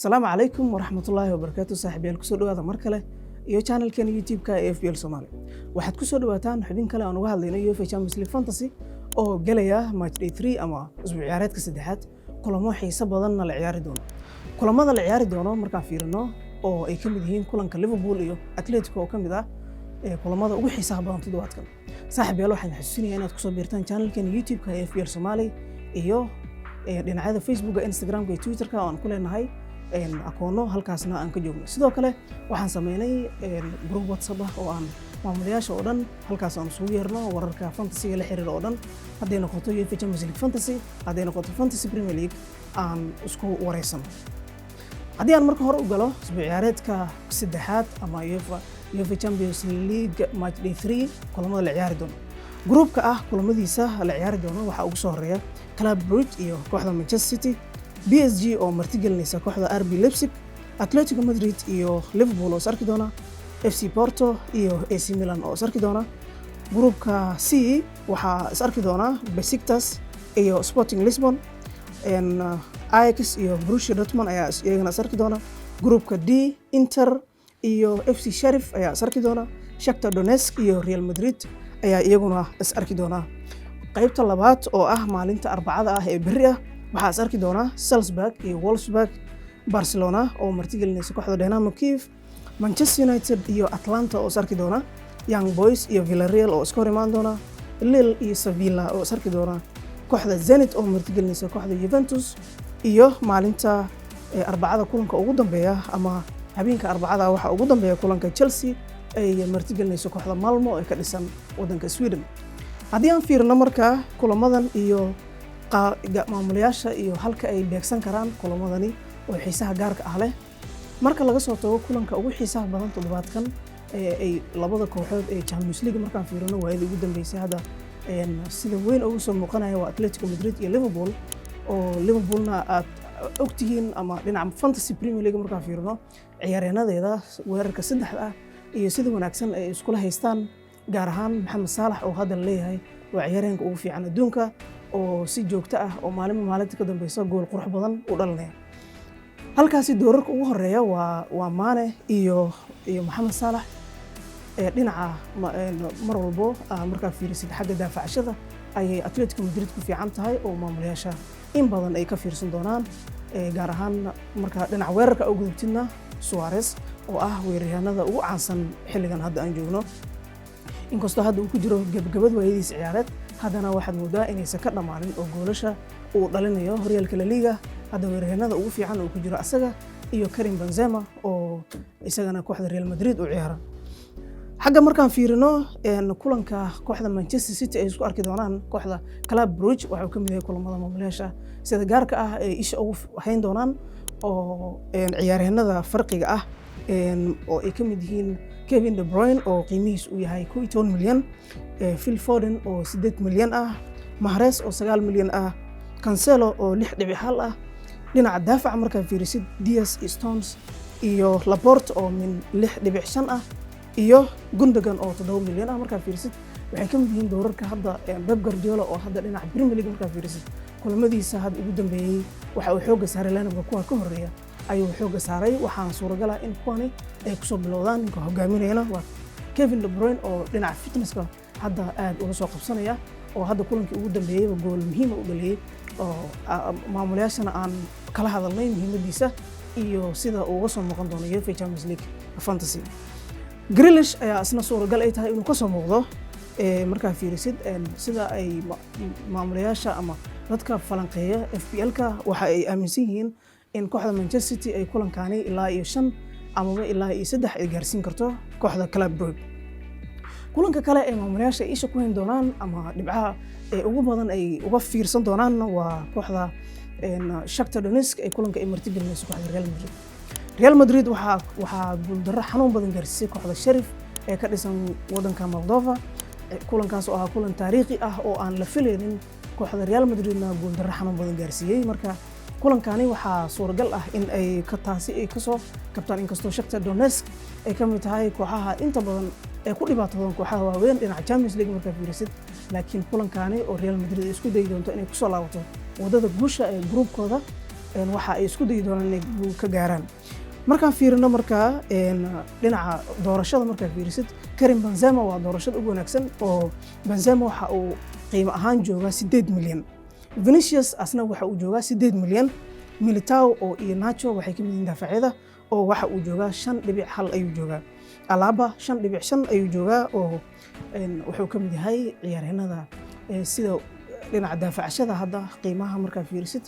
السلام عليكم ورحمة الله وبركاته صاحبيال كسو دواada mar kale iyo channelkan YouTube-ka FPL Somali waxaad ku soo dhawaataan xubin kale aan uga hadlayno UEFA Champions League Fantasy oo galaya match day 3 ama usbuuc ciyaareedka saddexaad kulamo xiiso badan la ciyaari doono kulamada la ciyaari doono markaan fiirino oo ay kamid yihiin kulanka Liverpool iyo Atletico oo kamid ah kulamada ugu xiisaha badan toddobaadkan saaxiibayaal waxaan xasuusinayaa inaad ku soo biirtaan channelkan YouTube-ka FPL Somali iyo dhinacyada Facebook-ga Instagram-ka iyo Twitter-ka oo aan ku leenahay akoono halkaasna aan ka joogno sidoo kale waxaan sameynay group WhatsApp oo aan maamulayaasha oo dhan halkaas aan isugu yeerno wararka fantasy la xiriir oo dhan haday noqoto UEFA Champions League Fantasy haday noqoto Fantasy Premier League aan isku wareysano haddii aan marka hore u galo usbuuc ciyaareedka saddexaad ama UEFA Champions League match day 3 kulamada la ciyaari doono groupka ah kulamadiisa la ciyaari doono waxa ugu soo horeeya Club Brugge iyo kooxda Manchester City PSG oo martigelinaysa kooxda RB Leipzig, Atletico Madrid iyo Liverpool oo sarki doona, FC Porto iyo AC Milan oo sarki doona. Groupka C waxaa sarki doona Besiktas iyo Sporting Lisbon, Ajax iyo Borussia Dortmund ayaa iyagana sarki doona. Groupka D Inter iyo FC Sheriff ayaa sarki doona, Shakhtar Donetsk iyo Real Madrid ayaa iyaguna sarki doona. Qaybta labaad oo ah maalinta Arbacada ah ee berri ah waxaa sarki doona Salzburg iyo Wolfsburg, Barcelona oo martigelinaysa kooxda Dynamo Kiev, Manchester United iyo Atlanta oo sarki doona, Young Boys iyo Villarreal oo iska hor imaan doona, Lille iyo Sevilla oo sarki doona, kooxda Zenit oo martigelinaysa kooxda Juventus iyo maalinta Arbacada kulanka ugu dambeeya ama habeenka Arbacada waxa ugu dambeeya kulanka Chelsea ay martigelinaysa kooxda Malmo ee ka dhisan wadanka Sweden. Haddii aan fiirno markaa kulamadan iyo maamulayaasha iyo halka ay beegsan karaan kulamadani oo xiisaha gaarka ah leh marka laga soo tago kulanka ugu xiisaha badan toddobaadkan ay labada kooxood ee Champions League markaan fiirino waayadii ugu dambeysay hadda sida weyn ugu soo muuqanaya waa Atletico Madrid iyo Liverpool oo Liverpoolna aad ogtihiin ama dhinaca Fantasy Premier League markaan fiirino ciyaaryaanadeeda weerarka saddexda ah iyo sida wanaagsan ay iskula haystaan gaar ahaan Mohamed Salah oo hadda leeyahay waa ciyaaryaanka ugu fiican adduunka oo si joogto ah oo maalinta ka dambaysa gool qurux badan u dhalinaya halkaasi doorarka ugu horeeya waa Mane iyo Mohamed Salah dhinaca mar walbo markaa fiirisid xagga daafacashada ayay Atletico Madrid ku fiican tahay oo maamulayaasha in badan ay ka fiirsan doonaan gaar ahaan markaa dhinaca weerarka ugu gudubtidna Suarez oo ah weeraryahanada ugu caansan xilligan hadda aan joogno inkastoo hadda uu ku jiro gabagabad waayadiis ciyaareed haddana waxaad moodaa inaysan ka dhammaanin oo goolasha uu dhalinayo horyaalka La Liga hadda weeraryahanada ugu fiican uu ku jiro asaga iyo Karim Benzema oo isagana kooxda Real Madrid u ciyaara xagga markaan fiirino kulanka kooxda Manchester City ay isku arki doonaan kooxda Club Brugge waxa uu ka mid yahay kulamada maamulayaasha sida gaarka ah ay isha ugu hayn doonaan oo ciyaaryahanada farqiga ah oo ay ka mid yihiin Kevin De Bruyne oo qiimihiisu uu yahay 12 milyan, Phil Foden oo 8 milyan ah, Mahrez oo 9 milyan ah, Cancelo oo 6.5 ah, dhinaca daafaca markaa fiirisid Diaz iyo Stones iyo Laporte oo min 6.5 ah iyo Gundogan oo 7 milyan ah markaa fiirisid waxay ka mid yihiin doorarka hadda Pep Guardiola oo hadda dhinaca Premier League markaa fiirisid kulamadiisa hadda ugu dambeeyay waxa uu xooga saaray lineup-ka kuwa ka horeeya ayuu xooga saaray waxaan suuragal ah in kuwani ay ku soo bilowdaan ninka hogaaminayna waa Kevin De Bruyne oo dhinaca fitnesska hadda aad uga soo qabsanaya oo hadda kulankii ugu dambeeyay gool muhiim u dhaliyay oo maamulayaashana aan kala hadalnay muhiimadiisa iyo sida uu uga soo muuqan doono UEFA Champions League Fantasy. Grealish ayaa isna suuragal ay tahay inuu ka soo muuqdo markaa fiirisid sida ay maamulayaasha ama dadka falanqeeya FPL-ka waxa ay aaminsan yihiin in kooxda Manchester City ay kulankaani ilaa iyo 5 ama ilaa iyo 3 ay gaarsiin karto kooxda Club Brugge. Kulanka kale ee maamulayaasha ay isha ku hayn doonaan ama dhibcaha ee ugu badan ay uga fiirsan doonaan waa kooxda Shakhtar Donetsk ee kulanka ay martigelinayso kooxda Real Madrid. Real Madrid waxaa guuldarro xanuun badan gaarsiisay kooxda Sheriff ee ka dhisan wadanka Moldova kulankaas oo ah kulan taariikhi ah oo aan la filaynin kooxda Real Madridna guuldarro xanuun badan gaarsiiyay marka kulankani waxaa suuragal ah in ay taasi ay kasoo kabtaan inkastoo Shakhtar Donetsk ay ka mid tahay kooxaha inta badan ee ku dhibaatoodan kooxaha waaweyn dhinaca Champions League markaa fiirisid laakiin kulankani oo Real Madrid isku dayi doonto inay kusoo laabato wadada guusha ee groupkooda waxa ay isku dayi doonaan inay guul ka gaaraan. markaan fiirino markaa dhinaca doorashada markaa fiirisid Karim Benzema waa doorashada ugu wanaagsan oo Benzema waxa uu qiimo ahaan joogaa 8 milyan. Vinicius asna waxa uu joogaa 8 milyan. Militao oo iyo Nacho waxay ka mid yihiin daafacyada oo waxa uu joogaa 5.1 ayuu joogaa. Alaba 5.5 ayuu joogaa oo wuxuu ka mid yahay ciyaaryahanada sida dhinaca daafacashada hadda qiimaha markaa fiirisid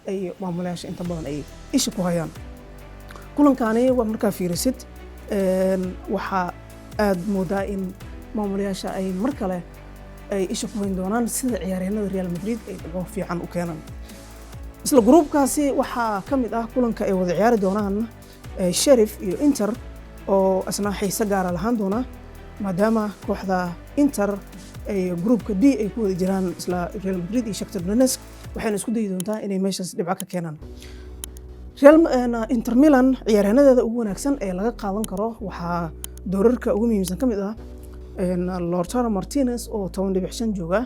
ay maamulayaasha inta badan ay isha ku hayaan. kulankani waa markaa fiirisid waxa aad moodaa in maamulayaasha ay mar kale ay isha ku hayn doonaan sida ciyaaryahanada Real Madrid ay dhibco fiican u keenaan. isla gruubkaasi waxaa ka mid ah kulanka ay wada ciyaari doonaan Sheriff iyo Inter oo asna xiise gaar ah lahaan doona maadaama kooxda Inter ay gruubka D ay ku wada jiraan isla Real Madrid iyo Shakhtar Donetsk waxayna isku dayi doontaa inay meeshaas dhibco ka keenaan. Inter Milan ciyaaryahanada ugu wanaagsan ee laga qaadan karo waxaa doorarka ugu muhiimsan ka mid ah Lautaro Martinez oo 10.5 jooga,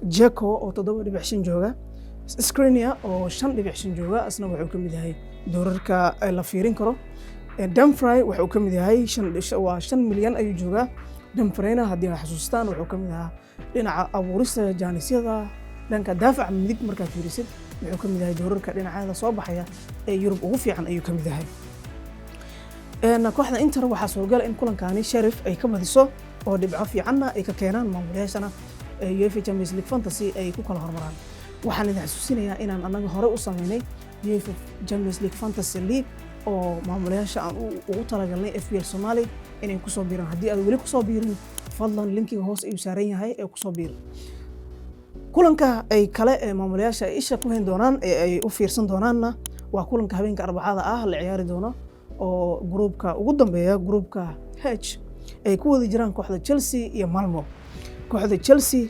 Dzeko oo 7.5 jooga, Skriniar oo 5.5 jooga asna wuxuu ka mid yahay doorarka la fiirin karo. Dumfries wuxuu ka mid yahay 5 milyan ayuu joogaa. Dumfriesna haddii aad xasuustaan wuxuu ka mid ahaa dhinaca abuurista jaanisyada dhanka daafaca midig markaa fiirisid wuxuu ka mid yahay doorarka dhinacyada soo baxaya ee Yurub ugu fiican ayuu ka mid yahay. kooxda Inter waxaa suuragal in kulankani Sheriff ay ka badiso oo dhibco fiicanna ay ka keenaan maamulayaashana UEFA Champions League Fantasy ay ku kala hormaraan. waxaan idin xasuusinayaa inaan anaga hore u sameynay UEFA Champions League Fantasy League oo maamulayaasha aan ugu talagalnay FPL Somali inay ku soo biiraan. haddii aad weli ku soo biirin fadlan linkiga hoos ayuu saaran yahay ee ku soo biir. kulanka ay kale ee maamulayaasha ay isha ku hayn doonaan ee ay u fiirsan doonaanna waa kulanka habeenka Arbacada ah la ciyaari doono oo gruubka ugu dambeeya gruubka H ay ku wada jiraan kooxda Chelsea iyo Malmo. kooxda Chelsea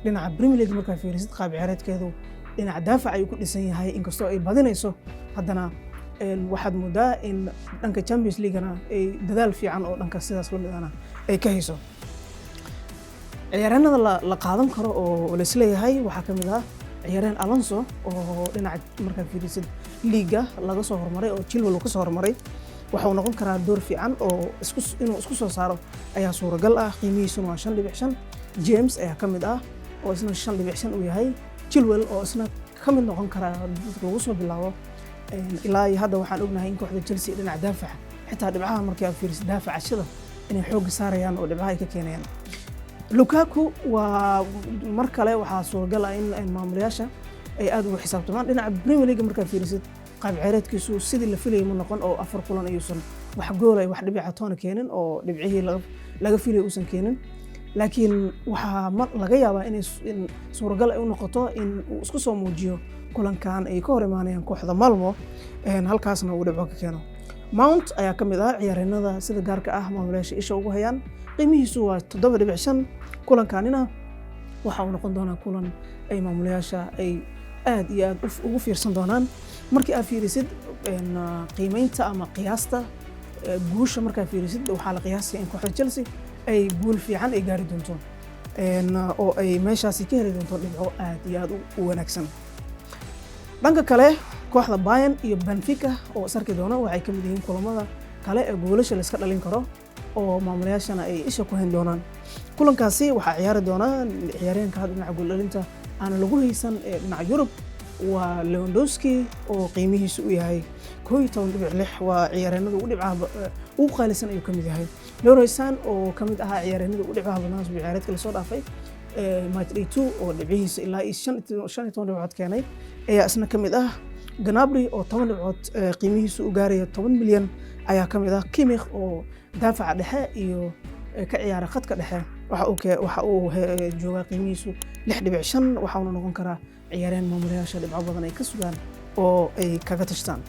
dhinaca Premier League markaa fiirisid qaab ciyaareedkeedu dhinaca daafac ayuu ku dhisan yahay inkastoo ay badinayso haddana waxaad moodaa in dhanka Champions League-na ay dadaal fiican oo dhanka sidaas la mid ahna ay ka hayso. ciyaaryahanada la qaadan karo oo la isleeyahay waxaa ka mid ah ciyaaryahan Alonso oo dhinaca markaa fiirisid liiga laga soo hormaray oo Chilwell ka soo hormaray waxa uu noqon karaa door fiican oo inuu isku soo saaro ayaa suuragal ah. qiimihiisuna waa 5.5. James ayaa ka mid ah oo isna 5.5 uu yahay. Chilwell oo isna ka mid noqon kara dadka lagu soo bilaabo ilaa hadda waxaan ognahay in kooxda Chelsea dhinaca daafaca xitaa dhibcaha markii aad fiirisid daafacashada inay xoog saarayaan oo dhibcaha ay ka keenayaan. Lukaku waa mar kale waxaa suuragal ah in maamulayaasha ay aad ugu xisaabtamaan dhinaca Premier League markaa fiirisid qaab ciyaareedkiisu sidii la filayay ma noqon oo 4 kulan ayuusan wax gool ay wax dhibica toona keenin oo dhibcihii laga filayay uusan keenin. laakiin waxaa laga yaabaa in suuragal ay u noqoto in uu isku soo muujiyo kulankan ay ka hor imaanayaan kooxda Malmo halkaasna uu dhibco ka keeno. Mount ayaa ka mid ah ciyaaryahanada sida gaarka ah maamulayaasha isha ugu hayaan. qiimihiisu waa 7.5. kulankanina waxa uu noqon doonaa kulan ay maamulayaasha ay aad iyo aad ugu fiirsan doonaan. markii aad fiirisid qiimeynta ama qiyaasta guusha markaa fiirisid waxaa la qiyaasaya in kooxda Chelsea ay guul fiican ay gaari doonto oo ay meeshaasi ka heli doonto dhibco aad iyo aad u wanaagsan. dhanka kale kooxda Bayern iyo Benfica oo sarki doona waxay ka mid yihiin kulamada kale ee goolasha la iska dhalin karo oo maamulayaashana ay isha ku hayn doonaan. kulankaasi waxaa ciyaari doona ciyaaryahanka hadda dhinaca gool dhalinta aan lagu haysan ee dhinaca Yurub waa Lewandowski oo qiimihiisu u yahay 11.6. waa ciyaaryahanada ugu qaalisan ayuu ka mid yahay. Leroy Sane oo ka mid ahaa ciyaaryahanada ugu dhibcaha badnaa ciyaareedka la soo dhaafay match day 2 oo dhibcihiisa ilaa 15 dhibcood keenay ayaa isna ka mid ah. Gnabry oo 10 dhibcood qiimihiisu u gaaraya 10 milyan ayaa ka mid ah. Kimmich oo daafaca dhexe iyo ka ciyaara khadka dhexe waxa uu joogaa qiimihiisu 6.5. waxa uu noqon karaa ciyaaryahan maamulayaasha dhibco badan ay ka sugaan oo ay kaga tashtaan.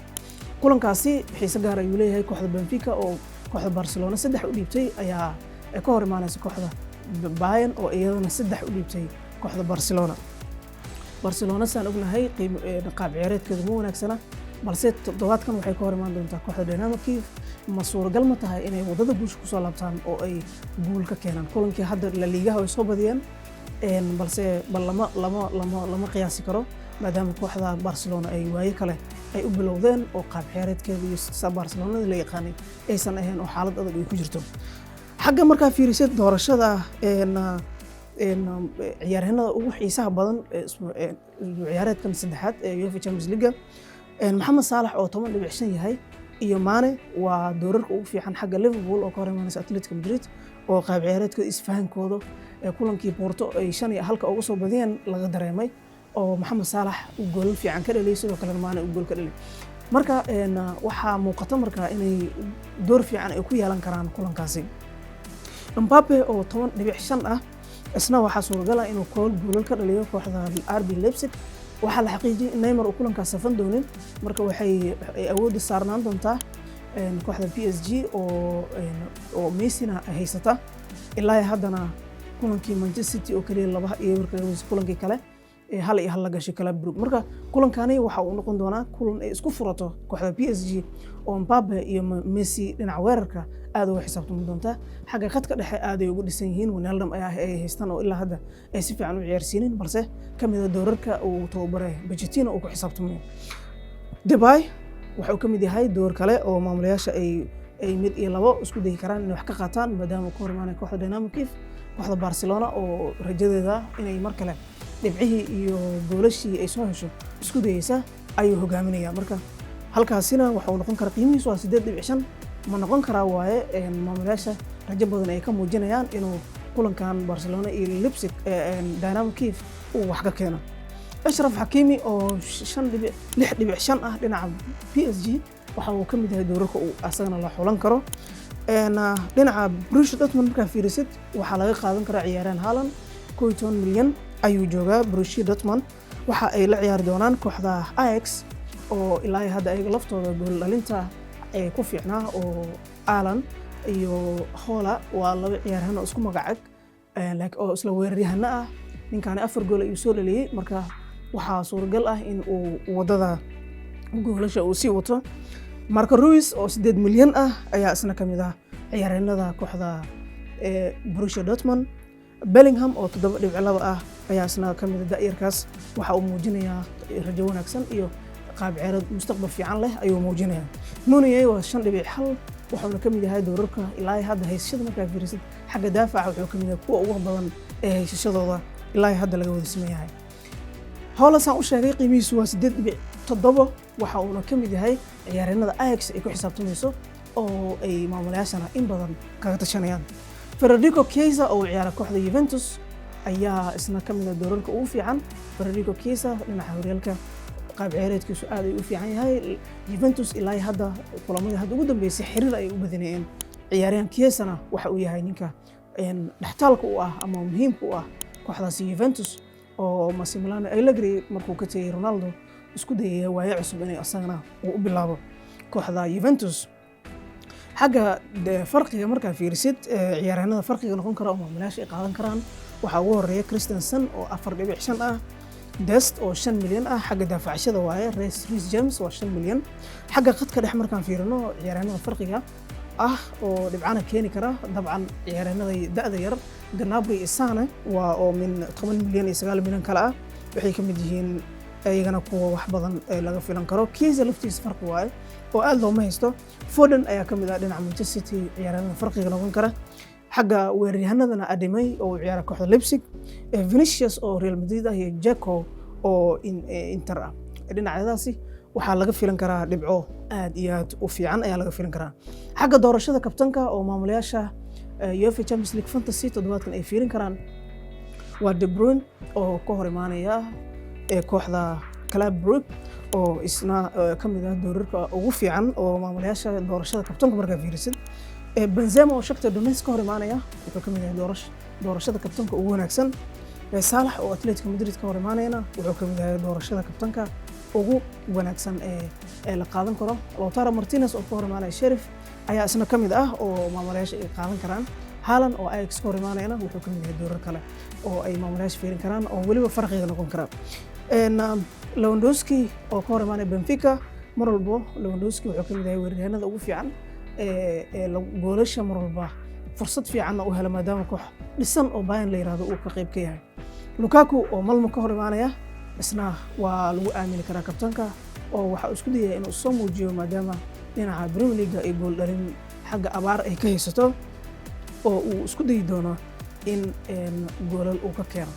kulankaasi xiise gaar ayuu leeyahay kooxda Benfica oo kooxda Barcelona 3 u dhiibtay ayaa ka hor imaanaysa kooxda Bayern oo iyadana 3 u dhiibtay kooxda Barcelona saan ognahay qaab ciyaareedkeedu ma wanaagsana balse toddobaadkan waxay ka hor imaan doontaa kooxda Dynamo Kiev. ma suuragal ma tahay inay wadada guusha ku soo laabtaan oo ay guul ka keenaan. kulankii hadda La Liga way soo badiyeen balse lama qiyaasi karo maadaama kooxda Barcelona ay waaye kale ay u bilowdeen oo qaab ciyaareedkeeda iyo Barcelona la yaqaanay aysan ahayn oo xaalad adag ay ku jirto. Xagga markaa fiirisid doorashada ciyaaryahanada ugu xiisaha badan ciyaareedkan saddexaad ee UEFA Champions League Mohamed Salah oo 10.5 yahay iyo Mane waa doorarka ugu fiican xagga Liverpool oo ka hor imaanaysa Atletico Madrid oo qaab ciyaareedkooda isfahankooda kulankii Porto ay 5-1 uga soo badiyeen laga dareemay oo Mohamed Salah uu gool fiican ka dhaliyay sidoo kale Mane uu gool ka dhaliyay. Marka waxaa muuqata markaa inay door fiican ay ku yeelan karaan kulankaasi. Mbappe oo 10.5 ah isna waxaa suuragal ah inuu gool ka dhaliyo kooxda RB Leipzig. waxaa la xaqiijiyay in Neymar uu kulankaas safan doonin marka waxay awood saarnaan doontaa kooxda PSG oo Messi-na haysata ilaa haddana kulankii Manchester City oo kaliya 2-1 kulankii kale hal iyo hal la gashay Club Brugge. Marka kulankani waxa uu noqon doonaa kulan ay isku furato kooxda PSG oo Mbappe iyo Messi dhinaca weerarka aad uga xisaabtami doonta. Xagga khadka dhexe aad ay ugu dhisan yihiin Wijnaldum ayaa ay haystaan oo ilaa hadda ay si fiican u ciyaarsiinin balse kamid ah doorarka uu tababaray Pochettino uu ku xisaabtamay. Depay wuxuu kamid yahay door kale oo maamulayaasha ay mid iyo labo isku dayi karaan inay wax ka qaataan maadaama uu ka hor imaanay kooxda Dynamo Kiev kooxda Barcelona oo rajadeeda inay mar kale dhibcihii iyo goolashii ay soo hesho isku dayaysa ayuu hogaaminayaa. Marka halkaasina waxa uu noqon karaa qiimihiisu waa 8.5 ma noqon karaa waaye maamulayaasha rajo badan ay ka muujinayaan inuu kulankan Barcelona iyo Leipzig Dynamo Kiev uu wax ka keeno. Ashraf Hakimi oo 6.5 ah dhinaca PSG waxa uu kamid yahay doorarka uu asagana la xulan karo. dhinaca Borussia Dortmund markaa fiirisid waxaa laga qaadan karaa ciyaaryahan Haaland 12 milyan ayuu joogaa Borussia Dortmund waxa ay la ciyaari doonaan kooxda Ajax oo ilaa hadda ayaga laftooda gool dhalinta ay ku fiicnaa oo Alan iyo Hola waa laba ciyaaryahan oo isku magacag laakiin oo isla weeraryahanna ah ninkan 4 gool ayuu soo dhaliyay marka waxaa suuragal ah in uu wadada goolasha uu sii wato. Marco Reus oo 8 milyan ah ayaa isna kamid ah ciyaaryahanada kooxda Borussia Dortmund. Bellingham oo 7.2 ah ayaa isna kamid ah da'yarkaas waxa uu muujinayaa rajo wanaagsan iyo qaab ciyaareed mustaqbal fiican leh ayuu muujinayaa. Nunez waa 5.1 wuxuuna kamid yahay doorarka ilaa hadda haysashada markaa fiirisid xagga daafaca wuxuu kamid yahay kuwa ugu badan ee haysashadooda ilaa hadda laga wada sameeyahay. Haaland aan u sheegay qiimihiisu waa 8.7 waxa uuna kamid yahay ciyaaryahanada Ajax ay ku xisaabtamayso oo ay maamulayaashana in badan kaga tashanayaan. Federico Chiesa oo ciyaara kooxda Juventus ayaa isna kamid ah doorarka ugu fiican. Federico Chiesa dhinaca horyaalka qaab ciyaareedkiisu aad ay u fiican yahay. Juventus ilaa hadda kulamada hadda ugu dambeysay xiriir ay u badinayeen. ciyaaryahan Chiesa-na waxa uu yahay ninka dhaxtaalka u ah ama muhiimka u ah kooxdaasi Juventus oo Massimiliano Allegri markuu ka tagay Ronaldo isku dayay waaye cusub inay asagana uu u bilaabo kooxda Juventus. xagga farqiga markaa fiirisid ciyaaryahanada farqiga noqon kara oo maamulayaasha ay qaadan karaan waxaa ugu horeeya Christensen oo 4.5 ah Dest oo 5 milyan ah xagga daafacashada waaye Reece James waa 5 milyan. xagga khadka dhex markaan fiirino ciyaaryahanada farqiga ah oo dhibcana keeni kara dabcan ciyaaryahanada da'da yar Gnabry iyo Sane waa oo min 10 milyan iyo 9 milyan kala ah waxay kamid yihiin ayagana kuwa wax badan laga filan karo. Chiesa laftiisa farqi waaye oo aad looma haysto. Foden ayaa kamid ah dhinaca Manchester City ciyaaryahanada farqiga noqon kara. xagga weeraryahanadana Ademay oo ciyaara kooxda Leipzig, Vinicius oo Real Madrid ah iyo Dzeko oo Inter ah. dhinacyadaasi waxaa laga filan karaa dhibco aad iyo aad u fiican ayaa laga filan karaa. xagga doorashada kabtanka oo maamulayaasha UEFA Champions League Fantasy toddobaadkan ay fiirin karaan waa De Bruyne oo ka hor imaanaya kooxda Club Brugge oo isna kamid ah doorarka ugu fiican oo maamulayaasha doorashada kabtanka markaa fiirisid. Benzema oo Shakhtar Donetsk ka hor imaanaya wuxuu kamid yahay doorashada kabtanka ugu wanaagsan. Salah oo Atletico Madrid ka hor imaanayna wuxuu kamid yahay doorashada kabtanka ugu wanaagsan ee la qaadan karo. Lautaro Martinez oo ka hor imaanaya Sheriff ayaa isna kamid ah oo maamulayaasha ay qaadan karaan. Haaland oo Ajax ka hor imaanayna wuxuu kamid yahay doorar kale oo ay maamulayaasha fiirin karaan oo waliba farqiga noqon kara. Lewandowski oo ka hor imaanaya Benfica mar walba Lewandowski wuxuu kamid yahay weeraryahanada ugu fiican goolasha mar walba fursad fiican u hela maadaama koox dhisan oo Bayern la yiraahdo uu ka qayb ka yahay. Lukaku oo Malmo ka hor imaanaya isna waa lagu aamini karaa kabtanka oo waxa uu isku dayayaa inuu soo muujiyo maadaama dhinaca Premier League ay gool dhalin xagga abaar ay ka haysato oo uu isku dayi doono in goolal uu ka keeno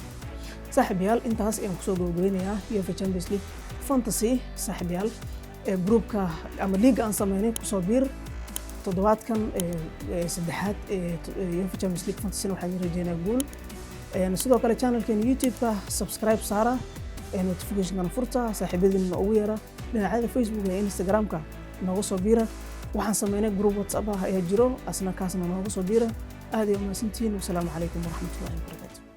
saaxiibayaal intaas ayaan kusoo gabagabeynayaa UEFA Champions League Fantasy saaxiibayaal groupka ama liiga aan sameynay kusoo biir toddobaadkan saddexaad UEFA Champions League Fantasy waxaan rajeynayaa guul sidoo kale channelkeena YouTube-ka subscribe saara notification-kana furta saaxiibadiina ugu yeera dhinacyada Facebook iyo Instagram-ka nooga soo biira waxaan sameynay group WhatsApp ayaa jiro asna kaasna nooga soo biira aad iyo mahadsantihiin wassalaamu calaykum waraxmatullaahi wabarakaatuh